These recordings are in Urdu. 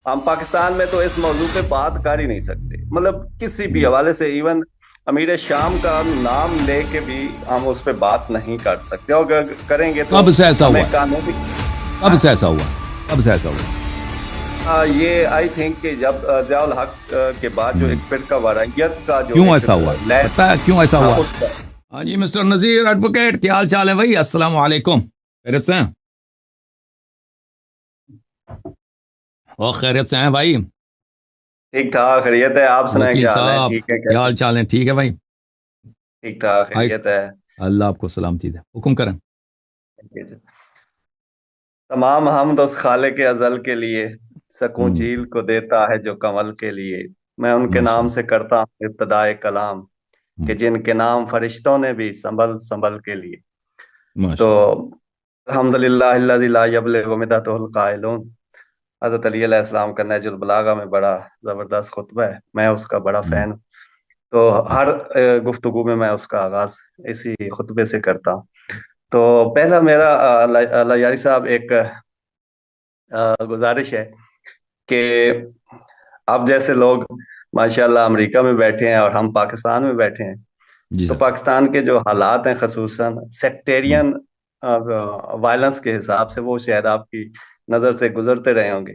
ہم پاکستان میں تو اس موضوع پہ بات کر ہی نہیں سکتے، مطلب کسی بھی حوالے سے، ایون امیر شام کا نام لے کے بھی ہم اس پہ بات نہیں کر سکتے، اور اگر کریں گے تو کب سے ایسا ہمیں ہوا ہے؟ قانونی کب سے ایسا ہوا ہے؟ کب سے ایسا ہوا ہے؟ یہ آئی تھنک کہ جب ضیاء الحق کے بعد جو ہم، ایک فرقہ واریت کا جو کیوں ایک ایسا ہوا ہے؟ لہر، پتہ ہے کیوں ایسا ہاں ہوا ہے؟ اس کا ہاں جی مسٹر نذیر ایڈوکیٹ، کیا حال چال ہے بھائی؟ السلام علیکم، خیریت سے ہیں؟ اور خیریت سے ہیں بھائی؟ ٹھیک ٹھاک خیریت ہے، آپ سنائیں وکیل کیا حال ہے؟ صاحب ٹھیک ہے، کیا کیسے؟ حال چال ہے؟ ٹھیک ہے بھائی؟ ٹھیک ٹھاک آئی خیریت ہے۔ اللہ آپ کو سلامتی دے، حکم کریں۔ تمام حمد اس خالق ازل کے لیے، سکوں ہم، جھیل کو دیتا ہے جو کمل کے لیے، میں ان کے ماشاء نام اللہ، سے کرتا ہوں ابتدائے کلام، کہ ہم، جن کے نام فرشتوں نے بھی سنبھل سنبھل کے لیے۔ تو ماشاء اللہ، الحمد للہ الذی لا یبلغ مدحہ القائلون، حضرت علی علیہ السلام کا نہج البلاغہ میں بڑا زبردست خطبہ ہے، میں اس کا بڑا ہم، فین ہوں۔ تو ہر گفتگو میں اس کا آغاز اسی خطبے سے کرتا ہوں۔ تو پہلا میرا اللہ اللہ یاری صاحب ایک گزارش ہے کہ آپ جیسے لوگ ماشاءاللہ امریکہ میں بیٹھے ہیں اور ہم پاکستان میں بیٹھے ہیں، جی تو سر، پاکستان کے جو حالات ہیں خصوصاً ہم، سیکٹیرین وائلنس کے حساب سے، وہ شاید آپ کی نظر سے گزرتے رہے ہوں گے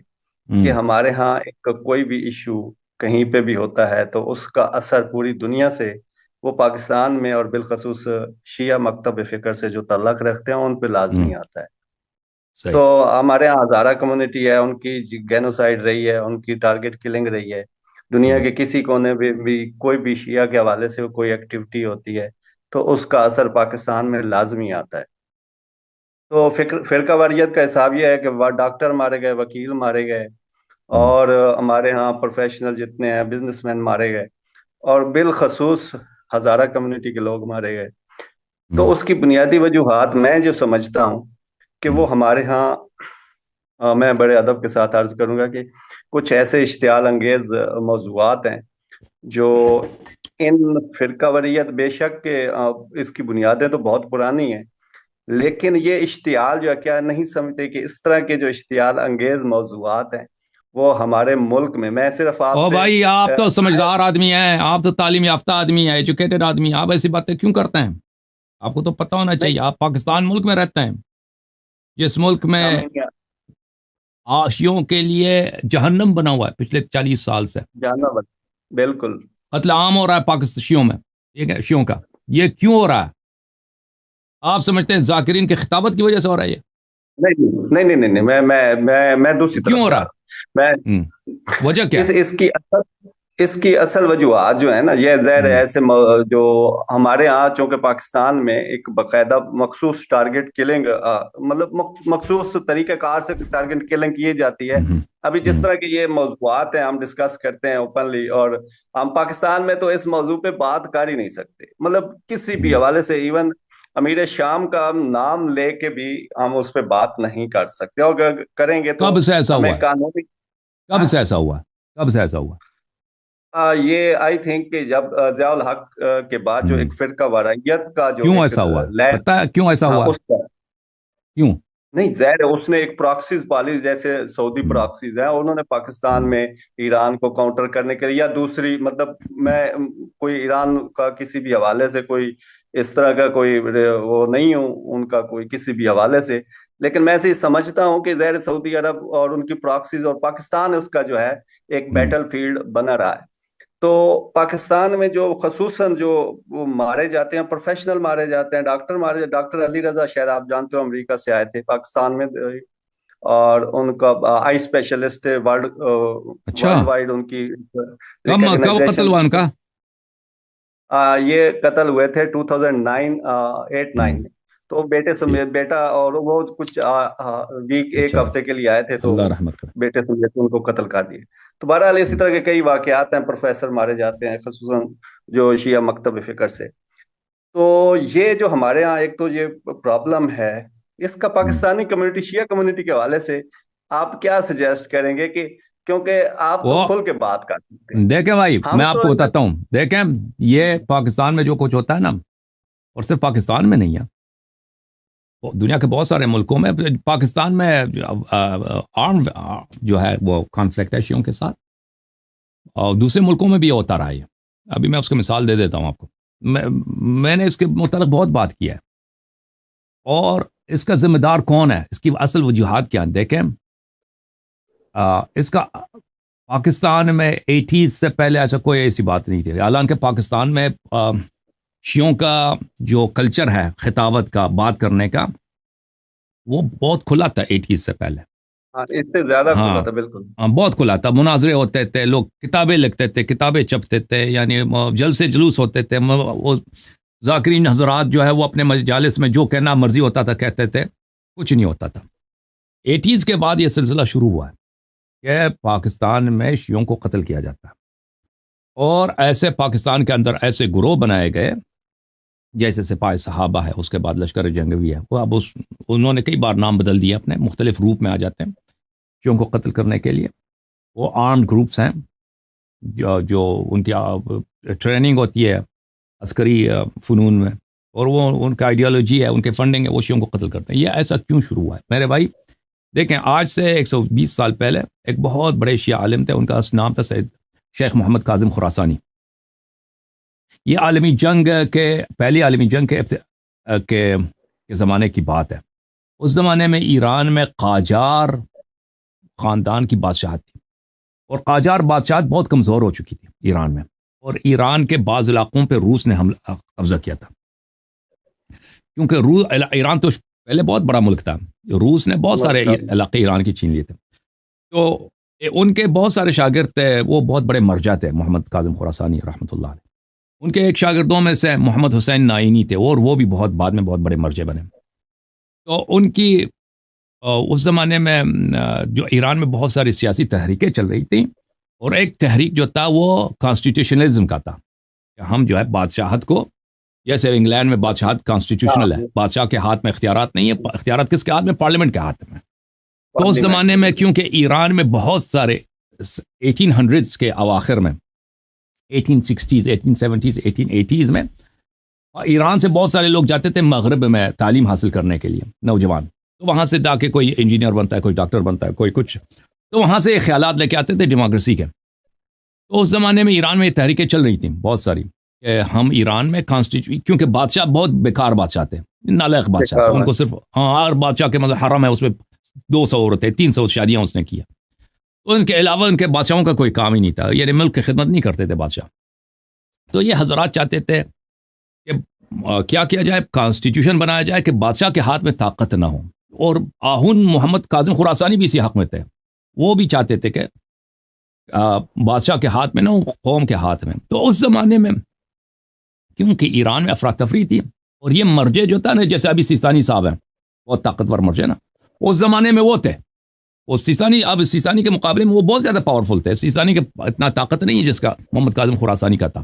کہ ہم، ہمارے ہاں ایک کوئی بھی ایشو کہیں پہ بھی ہوتا ہے تو اس کا اثر پوری دنیا سے وہ پاکستان میں اور بالخصوص شیعہ مکتب فکر سے جو تعلق رکھتے ہیں ان پہ ہم، لازمی آتا ہے۔ تو صحیح، ہمارے یہاں ہزارہ کمیونٹی ہے، ان کی گینوسائڈ رہی ہے، ان کی ٹارگٹ کلنگ رہی ہے، دنیا ہم، کے کسی کونے بھی کوئی بھی شیعہ کے حوالے سے کوئی ایکٹیویٹی ہوتی ہے تو اس کا اثر پاکستان میں لازمی آتا ہے۔ تو فرقہ واریت کا حساب یہ ہے کہ ڈاکٹر مارے گئے، وکیل مارے گئے، ہم، اور ہمارے ہاں پروفیشنل جتنے ہیں بزنس مین مارے گئے، اور بالخصوص ہزارہ کمیونٹی کے لوگ مارے گئے۔ تو ہم، اس کی بنیادی وجوہات میں جو سمجھتا ہوں کہ ہم، وہ ہمارے ہاں میں بڑے ادب کے ساتھ عرض کروں گا کہ کچھ ایسے اشتعال انگیز موضوعات ہیں جو ان فرقہ واریت، بے شک کہ اس کی بنیادیں تو بہت پرانی ہیں، لیکن یہ اشتعال جو ہے، کیا نہیں سمجھتے کہ اس طرح کے جو اشتعال انگیز موضوعات ہیں وہ ہمارے ملک میں صرف آپ او سے بھائی آپ تو سمجھدار آدمی ہیں، آپ تو تعلیم یافتہ آدمی ہیں، ایجوکیٹڈ آدمی ہیں، آپ ایسی باتیں کیوں کرتے ہیں؟ آپ کو تو پتہ ہونا نہیں، چاہیے، آپ پاکستان ملک میں رہتے ہیں، جس ملک میں ہم آشیوں کے لیے جہنم بنا ہوا ہے پچھلے 40 سال سے، جانا بالکل قتل عام ہو رہا ہے پاکستان شیوں میں، ٹھیک ہے، شیوں کا، یہ کیوں ہو رہا ہے؟ آپ سمجھتے ہیں ذاکرین کی خطابت کی وجہ سے ہو رہا ہے نہیں نہیں نہیں نہیں نہیں، میں دوسری یہ کیوں طرف ہو جا رہا رہا ہوں۔ میں ہے؟ وجہ کیا ہے؟ اس کی اصل وجوہات جو ہے نا، یہ ظاہر ہے ہم، ایسے جو ہمارے ہاں چونکہ پاکستان میں ایک باقاعدہ مخصوص ٹارگٹ کلنگ، مطلب مخصوص طریقہ کار سے ٹارگٹ کلنگ کی جاتی ہے۔ ہم، ابھی جس ہم، طرح کے یہ موضوعات ہیں ہم ڈسکس کرتے ہیں اوپنلی، اور ہم پاکستان میں تو اس موضوع پہ بات کر ہی نہیں سکتے، مطلب کسی بھی ہم، حوالے سے، ایون امیر شام کا نام لے کے بھی ہم اس پہ بات نہیں کر سکتے، اور اگر کریں گے تو کب سے ایسا ہمیں ہوا ہے؟ قانونی کب سے ایسا ہوا ہے؟ کب سے ایسا ہوا یہ آئی تھنک کہ جب ضیاء الحق کے بعد ہے؟ جو ایک فرقہ واریت کا جو کیوں ایک ایسا ہوا ہے؟ لہر، پتہ ہے کیوں ایسا ہاں ہوا ہے؟ اس کا کیوں؟ نہیں، ظاہر ہے اس نے ایک پراکسیز پالی، جیسے سعودی ہم، پراکسیز ہیں، انہوں نے پاکستان ہم، میں ایران کو کاؤنٹر کرنے کے لیے، یا دوسری مطلب میں کوئی ایران کا کسی بھی حوالے سے کوئی اس طرح کا کوئی وہ نہیں ہوں ان کا کوئی کسی بھی حوالے سے، لیکن میں ایسے ہی سمجھتا ہوں کہ ظاہر سعودی عرب اور ان کی پراکسیز اور پاکستان اس کا جو ہے ایک ہم، بیٹل فیلڈ بنا رہا ہے۔ تو پاکستان میں جو خصوصاً جو وہ مارے جاتے ہیں، پروفیشنل مارے جاتے ہیں، ڈاکٹر مارے جاتے، ڈاکٹر علی رضا شاید آپ جانتے ہو امریکہ سے آئے تھے پاکستان میں، اور ان کا آئی اسپیشلسٹ اچھا، ورلڈ وائڈ ان کی کب قتل ریکگنائزیشن، ہوا ان کا؟ یہ قتل ہوئے تھے 2009 8 9 ہم، میں۔ تو بیٹے ٹھیک، سمیت بیٹا، اور وہ کچھ ویک ایک اچھا، ہفتے کے لیے آئے تھے تو اللہ رحمت کرے، بیٹے سمیت ان کو قتل کر دیے۔ تو بہرحال اسی ہم، طرح کے کئی واقعات ہیں، پروفیسر مارے جاتے ہیں خصوصاً جو شیعہ مکتب فکر سے۔ تو یہ جو ہمارے ہاں ایک تو یہ پرابلم ہے، اس کا ہم۔ پاکستانی کمیونٹی، شیعہ کمیونٹی کے حوالے سے آپ کیا سجیسٹ کریں گے؟ کہ کیونکہ آپ تو وہ کھل کے بات کر سکتے ہیں، دیکھیں بھائی ہم میں آپ تو کو بتاتا ہوں، دیکھیں یہ پاکستان میں جو کچھ ہوتا ہے نا، اور صرف پاکستان میں نہیں ہے، دنیا کے بہت سارے ملکوں میں، پاکستان میں آرم جو ہے وہ کانفلکٹ ہے شیعوں کے ساتھ، اور دوسرے ملکوں میں بھی ہوتا رہا ہے. ابھی میں اس کی مثال دے دیتا ہوں آپ کو. میں نے اس کے متعلق بہت بات کی ہے، اور اس کا ذمہ دار کون ہے، اس کی اصل وجوہات کیا ہیں. دیکھیں اس کا پاکستان میں 80s سے پہلے ایسا کوئی ایسی بات نہیں تھی. حالانکہ پاکستان میں شیعوں کا جو کلچر ہے خطابت کا، بات کرنے کا، وہ بہت کھلا تھا 80s سے پہلے. ہاں اس سے زیادہ کھلا ہاں تھا بالکل. بہت کھلا تھا. مناظرے ہوتے تھے، لوگ کتابیں لکھتے تھے، کتابیں چھپتے تھے، یعنی جلسے جلوس ہوتے تھے. وہ ذاکرین حضرات جو ہے وہ اپنے مجالس میں جو کہنا مرضی ہوتا تھا کہتے تھے، کچھ نہیں ہوتا تھا. 80s کے بعد یہ سلسلہ شروع ہوا ہے کہ پاکستان میں شیعوں کو قتل کیا جاتا ہے، اور ایسے پاکستان کے اندر ایسے گروہ بنائے گئے جیسے سپاہ صحابہ ہے، اس کے بعد لشکر جنگوی ہے. وہ اب انہوں نے کئی بار نام بدل دیا، اپنے مختلف روپ میں آ جاتے ہیں شیعوں کو قتل کرنے کے لیے. وہ آرمڈ گروپس ہیں جو ان کی ٹریننگ ہوتی ہے عسکری فنون میں، اور وہ ان کا آئیڈیالوجی ہے، ان کے فنڈنگ ہے، وہ شیعوں کو قتل کرتے ہیں. یہ ایسا کیوں شروع ہوا ہے میرے بھائی؟ دیکھیں آج سے 120 سال پہلے ایک بہت بڑے شیعہ عالم تھے، ان کا نام تھا سید شیخ محمد کاظم خراسانی. یہ عالمی جنگ کے پہلی عالمی جنگ کے زمانے کی بات ہے. اس زمانے میں ایران میں قاجار خاندان کی بادشاہت تھی، اور قاجار بادشاہت بہت کمزور ہو چکی تھی ایران میں، اور ایران کے بعض علاقوں پہ روس نے حملہ قبضہ کیا تھا. کیونکہ ایران تو پہلے بہت بڑا ملک تھا، روس نے بہت سارے علاقے ایران کی چھین لیے تھے. تو ان کے بہت سارے شاگرد تھے، وہ بہت بڑے مرجع تھے، محمد کاظم خراسانی رحمۃ اللہ علیہ. ان کے ایک شاگردوں میں سے محمد حسین نائینی تھے، اور وہ بھی بہت بعد میں بہت بڑے مرجع بنے. تو ان کی اس زمانے میں جو ایران میں بہت ساری سیاسی تحریکیں چل رہی تھیں، اور ایک تحریک جو تھا وہ کانسٹیٹیوشنلزم کا تھا کہ ہم جو ہے بادشاہت کو، جیسے انگلینڈ میں بادشاہت کانسٹیٹیوشنل ہے، بادشاہ کے ہاتھ میں اختیارات نہیں ہے. اختیارات کس کے ہاتھ میں؟ پارلیمنٹ کے ہاتھ میں. تو اس زمانے میں کیونکہ ایران میں بہت سارے 1800s کے اواخر میں، 1860s 1870s 1880s میں ایران سے بہت سارے لوگ جاتے تھے مغرب میں تعلیم حاصل کرنے کے لیے، نوجوان. تو وہاں سے جا کے کوئی انجینئر بنتا ہے، کوئی ڈاکٹر بنتا ہے، کوئی کچھ. تو وہاں سے خیالات لے کے آتے تھے ڈیموکریسی کے. تو اس زمانے میں ایران میں یہ تحریکیں چل رہی تھیں بہت ساری کہ ہم ایران میں کیونکہ بادشاہ بہت بیکار بادشاہ تھے، نالائق بادشاہ تھے. ان کو صرف ہر بادشاہ کے مطلب حرم ہے، اس میں 200 عورتیں، 300 شادیاں اس نے کیا. تو ان کے علاوہ ان کے بادشاہوں کا کوئی کام ہی نہیں تھا، یعنی ملک کی خدمت نہیں کرتے تھے بادشاہ. تو یہ حضرات چاہتے تھے کہ کیا کیا جائے، کانسٹیٹیوشن بنایا جائے کہ بادشاہ کے ہاتھ میں طاقت نہ ہو. اور آہن محمد کاظم خراسانی بھی اسی حق میں تھے، وہ بھی چاہتے تھے کہ بادشاہ کے ہاتھ میں نہ ہو، قوم کے ہاتھ میں. تو اس زمانے میں کیونکہ ایران میں افراتفری تھی، اور یہ مرجع جو تھا نا، جیسے ابھی سیستانی صاحب ہیں، بہت طاقتور مرجع نا، اس زمانے میں وہ تھے. وہ سیستانی، اب سیستانی کے مقابلے میں وہ بہت زیادہ پاورفل تھے. سیستانی کے اتنا طاقت نہیں ہے جس کا محمد کاظم خراسانی کا تھا.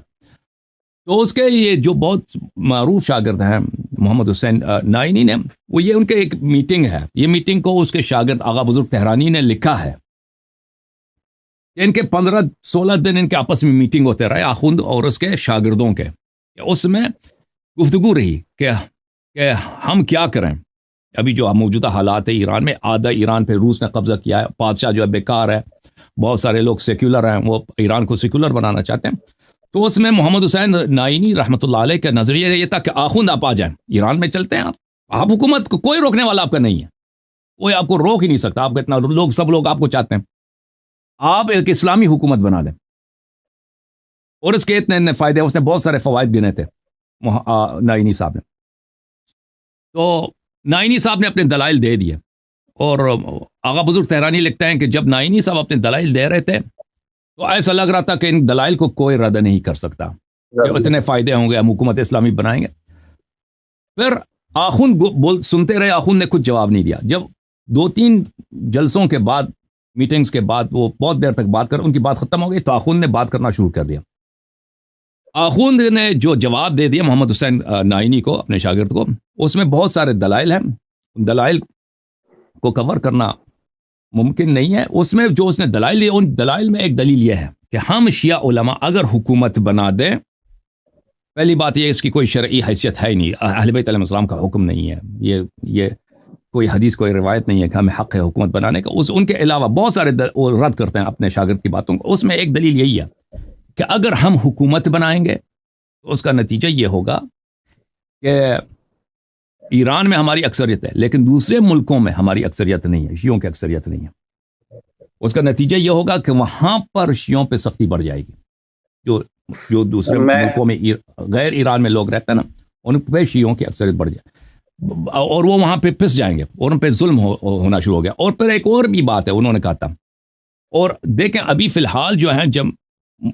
تو اس کے یہ جو بہت معروف شاگرد ہیں محمد حسین نائینی نے، وہ یہ ان کے ایک میٹنگ ہے، یہ میٹنگ کو اس کے شاگرد آغا بزرگ تہرانی نے لکھا ہے. ان کے 15-16 دن ان کے آپس میں میٹنگ ہوتے رہے، آخوند اور اس کے شاگردوں کے. اس میں گفتگو رہی کہ ہم کیا کریں. ابھی جو موجودہ حالات ہے ایران میں، آدھا ایران پہ روس نے قبضہ کیا ہے، بادشاہ جو ہے بیکار ہے، بہت سارے لوگ سیکولر ہیں، وہ ایران کو سیکولر بنانا چاہتے ہیں. تو اس میں محمد حسین نائینی رحمۃ اللہ علیہ کا نظریہ یہ تھا کہ آخوند آپ آ جائیں، ایران میں چلتے ہیں. آپ حکومت کو کوئی روکنے والا آپ کا نہیں ہے، کوئی آپ کو روک ہی نہیں سکتا. آپ کا اتنا لوگ، سب لوگ آپ کو چاہتے ہیں، آپ ایک اسلامی حکومت بنا دیں. اور اس کے اتنے فائدے، اس نے بہت سارے فوائد گنے تھے نائینی صاحب نے. تو نائینی صاحب نے اپنے دلائل دے دیے، اور آغا بزرگ تہرانی لکھتے ہیں کہ جب نائینی صاحب اپنے دلائل دے رہے تھے تو ایسا لگ رہا تھا کہ ان دلائل کو کوئی رد نہیں کر سکتا، کہ اتنے فائدے ہوں گے، ہم حکومت اسلامی بنائیں گے. پھر آخوند سنتے رہے، آخوند نے کچھ جواب نہیں دیا. جب 2-3 جلسوں کے بعد، میٹنگز کے بعد، وہ بہت دیر تک بات کر، ان کی بات ختم ہو گئی تو آخوند نے بات کرنا شروع کر دیا. آخوند نے جو جواب دے دیا محمد حسین نائینی کو، اپنے شاگرد کو، اس میں بہت سارے دلائل ہیں. دلائل کو کور کرنا ممکن نہیں ہے. اس میں جو اس نے دلائل دیے، ان دلائل میں ایک دلیل یہ ہے کہ ہم شیعہ علماء اگر حکومت بنا دیں پہلی بات یہ اس کی کوئی شرعی حیثیت ہے ہی نہیں. اہل بیت علیہ السلام کا حکم نہیں ہے. یہ کوئی حدیث کوئی روایت نہیں ہے کہ ہمیں حق ہے حکومت بنانے کا. ان کے علاوہ بہت سارے وہ رد کرتے ہیں اپنے شاگرد کی باتوں کو. اس میں ایک دلیل یہی ہے کہ اگر ہم حکومت بنائیں گے تو اس کا نتیجہ یہ ہوگا کہ ایران میں ہماری اکثریت ہے لیکن دوسرے ملکوں میں ہماری اکثریت نہیں ہے, شیعوں کی اکثریت نہیں ہے. اس کا نتیجہ یہ ہوگا کہ وہاں پر شیعوں پہ سختی بڑھ جائے گی. جو دوسرے ملکوں میں غیر ایران میں لوگ رہتے ہیں نا, ان پہ شیعوں کی اکثریت بڑھ جائے اور وہ وہاں پہ پھنس جائیں گے اور ان پہ ظلم ہونا شروع ہو گیا. اور پھر ایک اور بھی بات ہے انہوں نے کہا تھا, اور دیکھیں ابھی فی الحال جو ہیں جب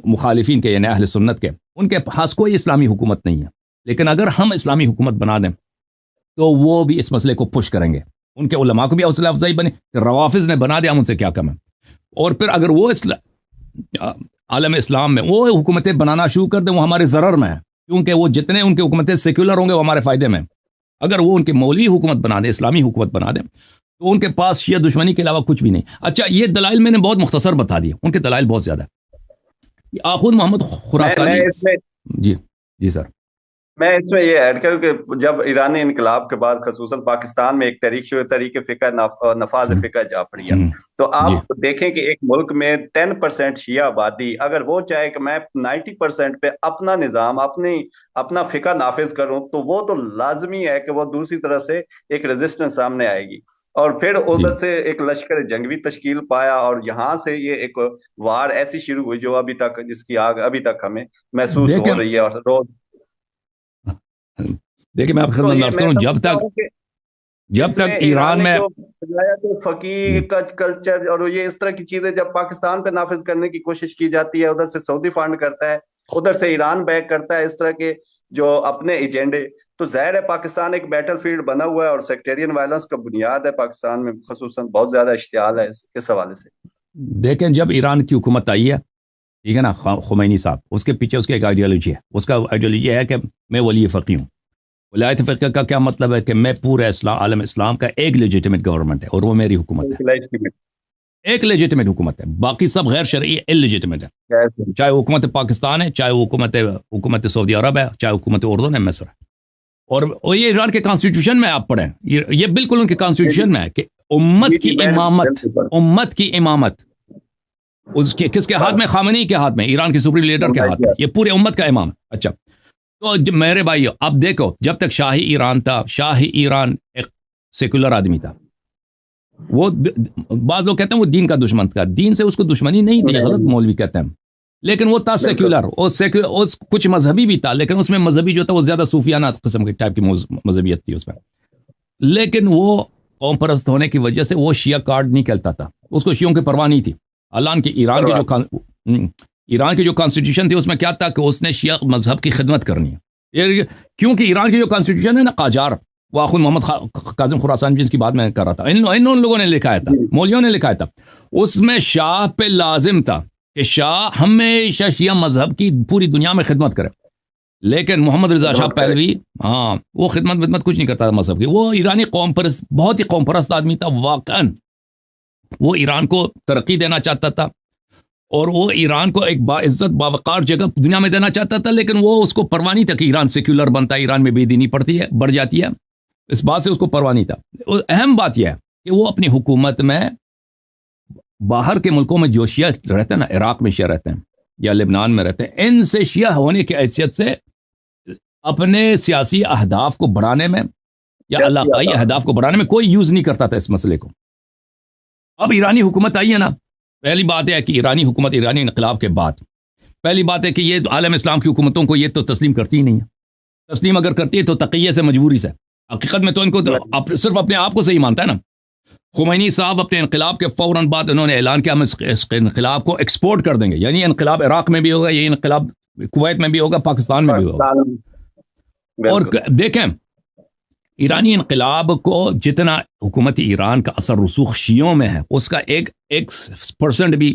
مخالفین کے یعنی اہل سنت کے, ان کے پاس کوئی اسلامی حکومت نہیں ہے, لیکن اگر ہم اسلامی حکومت بنا دیں تو وہ بھی اس مسئلے کو پش کریں گے. ان کے علماء کو بھی حوصلہ افزائی بنے کہ روافظ نے بنا دیا, ہم ان سے کیا کم ہے. اور پھر اگر وہ عالم اسلام میں وہ حکومتیں بنانا شروع کر دیں, وہ ہمارے ضرر میں ہیں, کیونکہ وہ جتنے ان کی حکومتیں سیکولر ہوں گے وہ ہمارے فائدے میں ہیں. اگر وہ ان کے مولوی حکومت بنا دیں, اسلامی حکومت بنا دیں, تو ان کے پاس شیعہ دشمنی کے علاوہ کچھ بھی نہیں. اچھا یہ دلائل میں نے بہت مختصر بتا دیے, ان کے دلائل بہت زیادہ ہے. آخوند محمد خراسانی. جی سر, میں اس میں یہ ایڈ کروں کہ جب ایرانی انقلاب کے بعد خصوصاً پاکستان میں ایک تحریک شروع تحریک فقہ نفاذ فقہ جعفریہ, تو آپ دیکھیں کہ ایک ملک میں 10% شیعہ آبادی اگر وہ چاہے کہ میں 90% پہ اپنا نظام اپنا فقہ نافذ کروں, تو وہ تو لازمی ہے کہ وہ دوسری طرف سے ایک ریزسٹنس سامنے آئے گی. اور پھر ادھر سے ایک لشکر جنگی تشکیل پایا, اور یہاں سے یہ ایک وار ایسی شروع ہوئی جو ابھی تک جس کی آگ ابھی تک ہمیں محسوس ہو رہی ہے. اور روز دیکھیں میں آپ خدمت میں عرض کروں, جب تک ایران میں فقیہ کلچر اور یہ اس طرح کی چیزیں جب پاکستان پہ نافذ کرنے کی کوشش کی جاتی ہے, ادھر سے سعودی فنڈ کرتا ہے, ادھر سے ایران بیک کرتا ہے اس طرح کے جو اپنے ایجنڈے, تو ظاہر ہے پاکستان ایک بیٹل فیلڈ بنا ہوا ہے اور سیکٹیرین وائلنس کا بنیاد ہے پاکستان میں, خصوصاً بہت زیادہ اشتعال ہے اس حوالے سے. دیکھیں جب ایران کی حکومت آئی ہے, ٹھیک ہے نا, خمینی صاحب, اس کے پیچھے اس کی ایک آئیڈیالوجی ہے. اس کا آئیڈیالوجی ہے کہ میں ولی فقیہ ہوں. ولایت فقہ کا کیا مطلب ہے کہ میں پورے عالم اسلام کا ایک لیجیٹمیٹ گورنمنٹ ہے اور وہ میری حکومت ہے, ایک لیجیٹمیٹ حکومت ہے, باقی سب غیر شرعی اللیجیٹمیٹ ہے, چاہے حکومت پاکستان ہے, چاہے حکومت سعودی عرب ہے, چاہے حکومت اردن ہے, مصر ہے. اور یہ ایران کے کانسٹیٹیوشن میں آپ پڑھیں, یہ بالکل ان کے کانسٹیٹیوشن میں ہے کہ امت کی امامت اس کے کس کے ہاتھ میں, خامنئی کے ہاتھ میں, ایران کے سپریم لیڈر کے ہاتھ میں, یہ پورے امت کا امام. اچھا تو میرے بھائی اب دیکھو, جب تک شاہی ایران تھا, شاہی ایران ایک سیکولر آدمی تھا. وہ بعض لوگ کہتے ہیں وہ دین کا دشمن تھا, دین سے اس کو دشمنی نہیں تھی, غلط مولوی کہتے ہیں, لیکن وہ تھا سیکولر, اور کچھ مذہبی بھی تھا, لیکن اس میں مذہبی جو تھا وہ زیادہ صوفیانہ قسم کے ٹائپ کی مذہبیت تھی اس میں. لیکن وہ قوم پرست ہونے کی وجہ سے وہ شیعہ کارڈ نہیں کہلتا تھا, اس کو شیعوں کی پرواہ نہیں تھی. حالانکہ ایران کی جو کانسٹیٹیوشن تھی اس میں کیا تھا کہ اس نے شیعہ مذہب کی خدمت کرنی ہے, کیونکہ ایران کی جو کانسٹیٹیوشن ہے نا, قاجار, وہ آخوند محمد کاظم خراسانی جس کی بات میں کر رہا تھا, ان لوگوں نے لکھایا تھا, مولویوں نے لکھایا تھا, اس میں شاہ پہ لازم تھا کہ شاہ ہمیشہ شیعہ مذہب کی پوری دنیا میں خدمت کرے. لیکن محمد رضا شاہ پہلوی, وہ خدمت کچھ نہیں کرتا تھا مذہب کی. وہ ایرانی قوم پرست, بہت ہی قوم پرست آدمی تھا واقعا. وہ ایران کو ترقی دینا چاہتا تھا اور وہ ایران کو ایک باعزت باوقار جگہ دنیا میں دینا چاہتا تھا, لیکن وہ اس کو پرواہ نہیں تھا کہ ایران سیکولر بنتا ہے, ایران میں بے دینی بڑھ جاتی ہے, اس بات سے اس کو پرواہ نہیں تھا. اہم بات یہ ہے کہ وہ اپنی حکومت میں باہر کے ملکوں میں جو شیعہ رہتے ہیں نا, عراق میں شیعہ رہتے ہیں یا لبنان میں رہتے ہیں, ان سے شیعہ ہونے کی حیثیت سے اپنے سیاسی اہداف کو بڑھانے میں یا علاقائی اہداف کو بڑھانے میں کوئی یوز نہیں کرتا تھا اس مسئلے کو. اب ایرانی حکومت آئی ہے نا, پہلی بات ہے کہ ایرانی حکومت ایرانی انقلاب کے بعد پہلی بات ہے کہ یہ عالم اسلام کی حکومتوں کو یہ تو تسلیم کرتی ہی نہیں ہے. تسلیم اگر کرتی ہے تو تقیہ سے, مجبوری سے. حقیقت میں تو ان کو صرف اپنے آپ کو صحیح مانتا ہے نا. خمینی صاحب اپنے انقلاب کے فوراً بعد انہوں نے اعلان کیا ہم اس انقلاب کو ایکسپورٹ کر دیں گے, یعنی انقلاب عراق میں بھی ہوگا, یہ انقلاب کویت میں بھی ہوگا, پاکستان میں بھی ہوگا. اور دیکھیں ایرانی انقلاب کو جتنا حکومت ایران کا اثر رسوخ شیعوں میں ہے, اس کا 1% بھی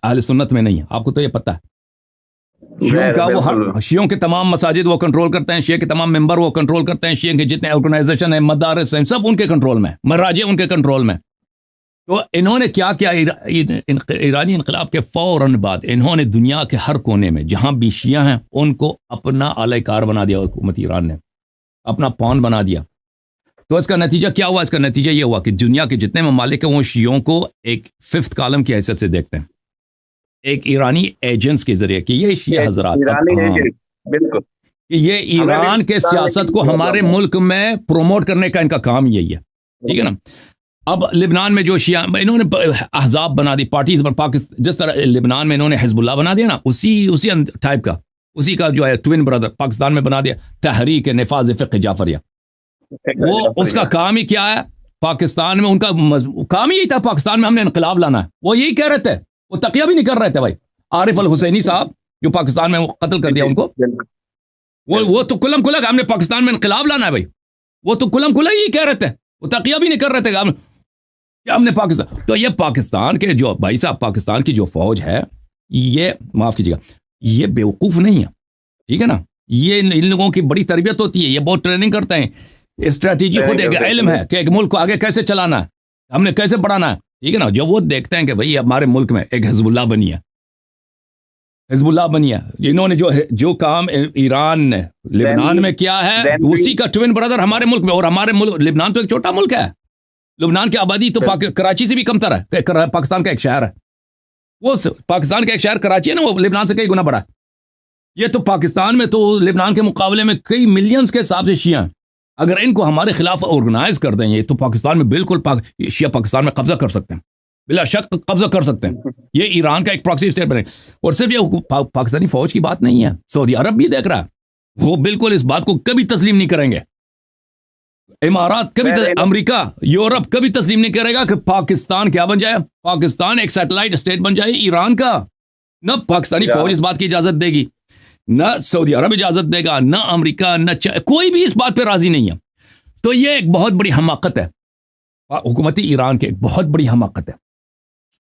اہل سنت میں نہیں ہے. آپ کو تو یہ پتہ ہے. شیعوں کے تمام مساجد وہ کنٹرول کرتے ہیں, شیعہ کے تمام ممبر وہ کنٹرول کرتے ہیں, شیعہ کے جتنے آرگنائزیشن ہیں, مدارس ہیں, سب ان کے کنٹرول میں, مراجع ان کے کنٹرول میں. تو انہوں نے کیا کیا، ایرانی انقلاب کے فوراً بعد انہوں نے دنیا کے ہر کونے میں جہاں بھی شیعہ ہیں ان کو اپنا اعلی کار بنا دیا، حکومت ایران نے اپنا پون بنا دیا. تو اس کا نتیجہ کیا ہوا؟ اس کا نتیجہ یہ ہوا کہ دنیا کے جتنے ممالک ہیں وہ شیعوں کو ایک ففتھ کالم کی حیثیت سے دیکھتے ہیں، ایک ایرانی ایجنٹس کے ذریعے کہ یہ شیعہ حضرات بالکل کہ یہ ایران کے سیاست کو ہمارے ملک میں پروموٹ کرنے کا ان کا کام یہی ہے. ٹھیک ہے نا. اب لبنان میں جو شیعہ انہوں نے احزاب بنا دی، پارٹیز، جس طرح لبنان میں انہوں نے حزب اللہ بنا دیا نا، اسی ٹائپ کا، اسی کا جو ہے ٹوین بردر پاکستان میں بنا دیا، تحریک نفاذ فقہ جعفریہ. وہ اس کا کام ہی کیا ہے پاکستان میں؟ ان کا کام یہی تھا پاکستان میں ہم نے انقلاب لانا ہے. وہ یہی کہہ رہے تھے، وہ تقیہ بھی نہیں کر رہے تھے بھائی. عارف الحسینی صاحب جو پاکستان میں قتل کر دیا ان کو، وہ تو کلم کھلا کہ ہم نے پاکستان میں انقلاب لانا ہے بھائی. وہ تو کلم کھلا یہی کہہ رہے تھے، وہ تقیہ بھی نہیں کر رہے تھے کہ ہم نے پاکستان. تو یہ پاکستان کے جو بھائی صاحب، پاکستان کی جو فوج ہے یہ، معاف کیجیے گا، یہ بیوقوف نہیں ہے. ٹھیک ہے نا. یہ ان لوگوں کی بڑی تربیت ہوتی ہے، یہ بہت ٹریننگ کرتے ہیں، اسٹریٹجی خود ایک علم ہے کہ ایک ملک کو آگے کیسے چلانا ہے، ہم نے کیسے بڑھانا ہے. ٹھیک ہے نا. جب وہ دیکھتے ہیں کہ بھئی ہمارے ملک میں ایک حزب اللہ بنی ہے، حزب اللہ بنی ہے، انہوں نے جو کام ایران نے لبنان میں کیا ہے اسی کا ٹوین بردر ہمارے ملک میں. اور ہمارے ملک لبنان تو ایک چھوٹا ملک ہے، لبنان کی آبادی تو کراچی سے بھی کم تر ہے، پاکستان کا ایک شہر ہے. وہ پاکستان کا ایک شہر کراچی ہے نا، وہ لبنان سے کئی گنا بڑا ہے. یہ تو پاکستان میں تو لبنان کے مقابلے میں کئی ملینز کے حساب سے شیعہ ہیں. اگر ان کو ہمارے خلاف آرگنائز کر دیں یہ تو پاکستان میں بالکل شیعہ پاکستان میں قبضہ کر سکتے ہیں، بلا شک قبضہ کر سکتے ہیں. یہ ایران کا ایک پراکسی اسٹیٹ بنے. اور صرف یہ پاکستانی فوج کی بات نہیں ہے، سعودی عرب بھی دیکھ رہا ہے، وہ بالکل اس بات کو کبھی تسلیم نہیں کریں گے. امارات کبھی امریکہ، یورپ کبھی تسلیم نہیں کرے گا کہ پاکستان کیا بن جائے، پاکستان ایک سیٹلائٹ اسٹیٹ بن جائے ایران کا. نہ پاکستانی فوج اس بات کی اجازت دے گی، نہ سعودی عرب اجازت دے گا، نہ امریکہ، نہ کوئی بھی اس بات پہ راضی نہیں ہے. تو یہ ایک بہت بڑی حماقت ہے، حکومت ایران کی ایک بہت بڑی حماقت ہے.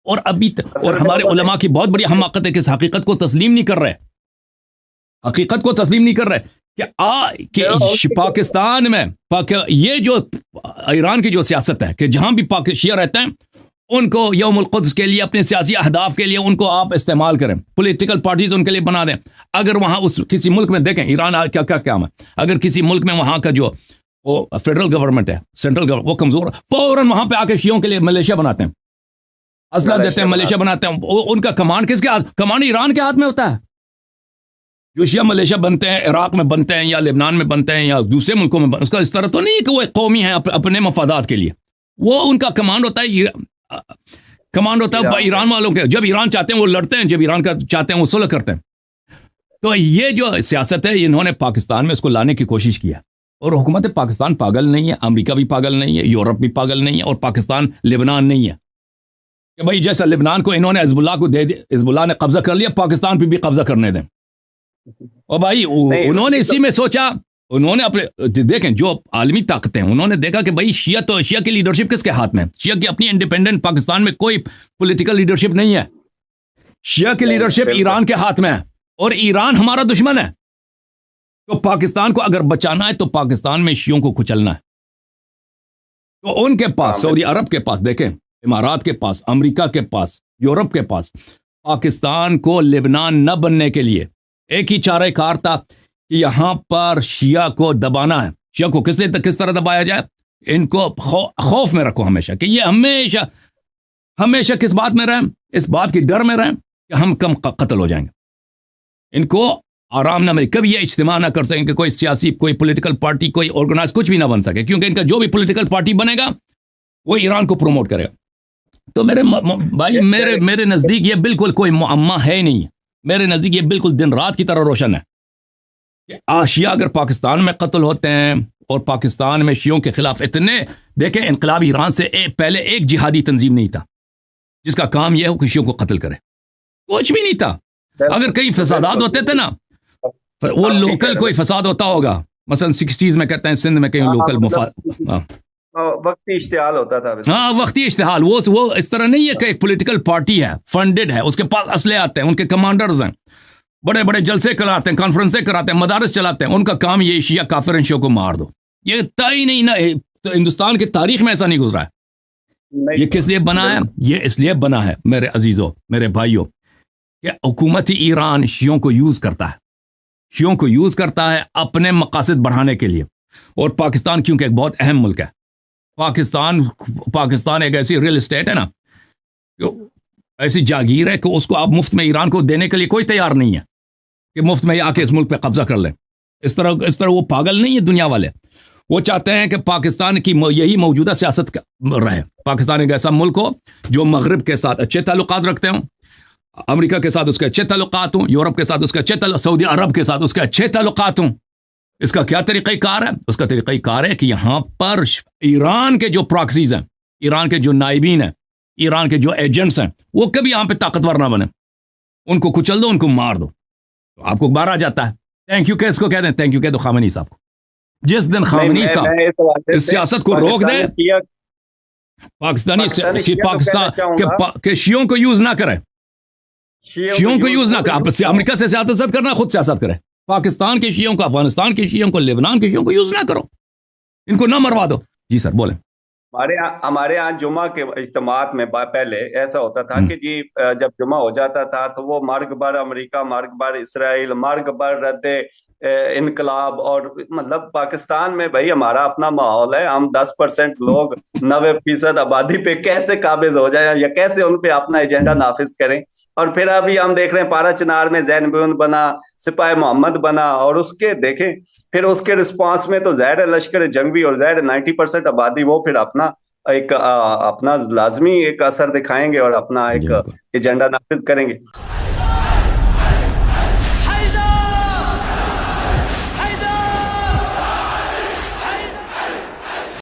اور ابھی اور ہمارے علماء کی بہت بڑی حماقت ہے کہ اس حقیقت کو تسلیم نہیں کر رہے، حقیقت کو تسلیم نہیں کر رہے کہ پاکستان میں یہ جو ایران کی جو سیاست ہے کہ جہاں بھی شیعہ رہتے ہیں ان کو یوم القدس کے لیے، اپنے سیاسی اہداف کے لیے ان کو آپ استعمال کریں، پولیٹیکل پارٹیز ان کے لیے بنا دیں. اگر وہاں کسی ملک میں دیکھیں ایران کیا کام ہے، اگر کسی ملک میں وہاں کا جو وہ فیڈرل گورنمنٹ ہے، سینٹرل گورنمنٹ وہ کمزور، فوراً وہاں پہ آ کے شیعوں کے لیے ملیشیا بناتے ہیں، اسلحہ دیتے ہیں، ملیشیا بناتے ہیں. ان کا کمانڈ کس کے ہاتھ؟ کمانڈ ایران کے ہاتھ میں ہوتا ہے. جو شیعہ ملیشیا بنتے ہیں عراق میں بنتے ہیں یا لبنان میں بنتے ہیں یا دوسرے ملکوں میں اس کا اس طرح تو نہیں کہ وہ ایک قومی ہے اپنے مفادات کے لیے. وہ ان کا کمانڈ ہوتا ہے ایران والوں کے. جب ایران چاہتے ہیں وہ لڑتے ہیں، جب ایران کا چاہتے ہیں وہ صلح کرتے ہیں. تو یہ جو سیاست ہے انہوں نے پاکستان میں اس کو لانے کی کوشش کیا. اور حکومت پاکستان پاگل نہیں ہے، امریکہ بھی پاگل نہیں ہے، یورپ بھی پاگل نہیں ہے، اور پاکستان لبنان نہیں ہے کہ بھائی جیسا لبنان کو انہوں نے حزب اللہ کو دے دیا، حزب اللہ نے قبضہ کر لیا، پاکستان پہ بھی قبضہ کرنے دیں. اور بھائی انہوں نے اسی میں سوچا، انہوں نے اپنے دیکھیں جو عالمی طاقتیں انہوں نے دیکھا کہ بھائی شیعہ کی لیڈرشپ کس کے ہاتھ میں؟ شیعہ کی اپنی انڈیپینڈنٹ پاکستان میں کوئی پولیٹیکل لیڈرشپ نہیں ہے. شیعہ کی لیڈرشپ ایران کے ہاتھ میں ہے اور ایران ہمارا دشمن ہے. تو پاکستان کو اگر بچانا ہے تو پاکستان میں شیعوں کو کچلنا ہے. تو ان کے پاس، سعودی عرب کے پاس، دیکھیں امارات کے پاس، امریکہ کے پاس، یورپ کے پاس، پاکستان کو لبنان نہ بننے کے لیے ایک ہی چارہ کار تھا کہ یہاں پر شیعہ کو دبانا ہے. شیعہ کو کس طرح دبایا جائے؟ ان کو خوف میں رکھو ہمیشہ کہ یہ ہمیشہ کس بات میں رہیں؟ اس بات کی ڈر میں رہیں کہ ہم کم قتل ہو جائیں گے. ان کو آرام نہ ملے، کبھی یہ اجتماع نہ کر سکیں کہ کوئی سیاسی، کوئی پولیٹیکل پارٹی، کوئی آرگنائز کچھ بھی نہ بن سکے، کیونکہ ان کا جو بھی پولیٹیکل پارٹی بنے گا وہ ایران کو پروموٹ کرے گا. تو میرے نزدیک یہ بالکل کوئی معمہ ہے نہیں. میرے نزدیک یہ بالکل دن رات کی طرح روشن ہے کہ شیعہ اگر پاکستان میں قتل ہوتے ہیں اور پاکستان میں شیعوں کے خلاف اتنے، دیکھیں انقلاب ایران سے پہلے ایک جہادی تنظیم نہیں تھا جس کا کام یہ ہو کہ شیعوں کو قتل کرے. کچھ بھی نہیں تھا. اگر کئی فسادات ہوتے تھے نا، وہ لوکل کوئی فساد ہوتا ہوگا، مثلا 60s میں کہتے ہیں سندھ میں کہیں لوکل وقتی اشتعال ہوتا تھا. ہاں وقتی اشتعال. وہ اس طرح نہیں ہے کہ ایک پولیٹیکل پارٹی ہے، فنڈڈ ہے، اس کے پاس اسلحے آتے ہیں، ان کے کمانڈرز ہیں، بڑے بڑے جلسے کراتے ہیں، کانفرنسیں کراتے ہیں، مدارس چلاتے ہیں. ان کا کام یہ شیعہ کافر شیعوں کو مار دو. یہ طے نہیں نا، تو ہندوستان کی تاریخ میں ایسا نہیں گزرا ہے. یہ کس لیے بنا ہے؟ یہ اس لیے بنا ہے میرے عزیزوں، میرے بھائیوں، کہ حکومت ایران شیعوں کو یوز کرتا ہے، شیعوں کو یوز کرتا ہے اپنے مقاصد بڑھانے کے لیے. اور پاکستان کیونکہ ایک بہت اہم ملک ہے، پاکستان ایک ایسی ریل اسٹیٹ ہے نا، ایسی جاگیر ہے کہ اس کو آپ مفت میں ایران کو دینے کے لیے کوئی تیار نہیں ہے کہ مفت میں آ کے اس ملک پہ قبضہ کر لیں. اس طرح وہ پاگل نہیں ہے دنیا والے. وہ چاہتے ہیں کہ پاکستان کی یہی موجودہ سیاست رہے. پاکستان ایک ایسا ملک ہو جو مغرب کے ساتھ اچھے تعلقات رکھتے ہوں، امریکہ کے ساتھ اس کے اچھے تعلقات ہوں، یورپ کے ساتھ اس کے اچھے تعلقات، سعودی عرب کے ساتھ اس کے اچھے تعلقات ہوں. اس کا کیا طریقہ کار ہے؟ اس کا طریقہ کار ہے کہ یہاں پر ایران کے جو پراکسیز ہیں، ایران کے جو نائبین ہیں، ایران کے جو ایجنٹس ہیں، وہ کبھی یہاں پہ طاقتور نہ بنے. ان کو کچل دو، ان کو مار دو، تو آپ کو بار آ جاتا ہے. تھینک یو کہ اس کو کہتے ہیں، تھینک یو کہہ دو خامنئی صاحب کو. جس دن خامنئی صاحب اس سیاست کو روک دے، کہ شیعوں کو یوز نہ کرے، شیعوں کو یوز نہ کرے. امریکہ سے سیاست کرنا، خود سیاست کرے. پاکستان کے شیعوں کو، افغانستان کے شیعوں کو، لبنان کے شیعوں کو یوز نہ کرو، ان کو نہ مروا دو. جی سر بولیں. ہمارے یہاں جمعہ کے اجتماعات میں پہلے ایسا ہوتا تھا کہ جی جب جمعہ ہو جاتا تھا تو وہ مرگ بر امریکہ، مرگ بر اسرائیل، مرگ بر رد انقلاب. اور مطلب پاکستان میں بھائی ہمارا اپنا ماحول ہے، ہم 10% لوگ 90% آبادی پہ کیسے قابض ہو جائیں یا کیسے ان پہ اپنا ایجنڈا نافذ کریں. اور پھر ابھی ہم دیکھ رہے ہیں پارا چنار میں زین بیون بنا، سپاہی محمد بنا، اور اس کے دیکھیں پھر اس کے رسپانس میں تو ظاہر لشکر جنگی اور ظاہر 90% آبادی وہ پھر اپنا لازمی ایک اثر دکھائیں گے اور اپنا ایک ایجنڈا نافذ کریں گے.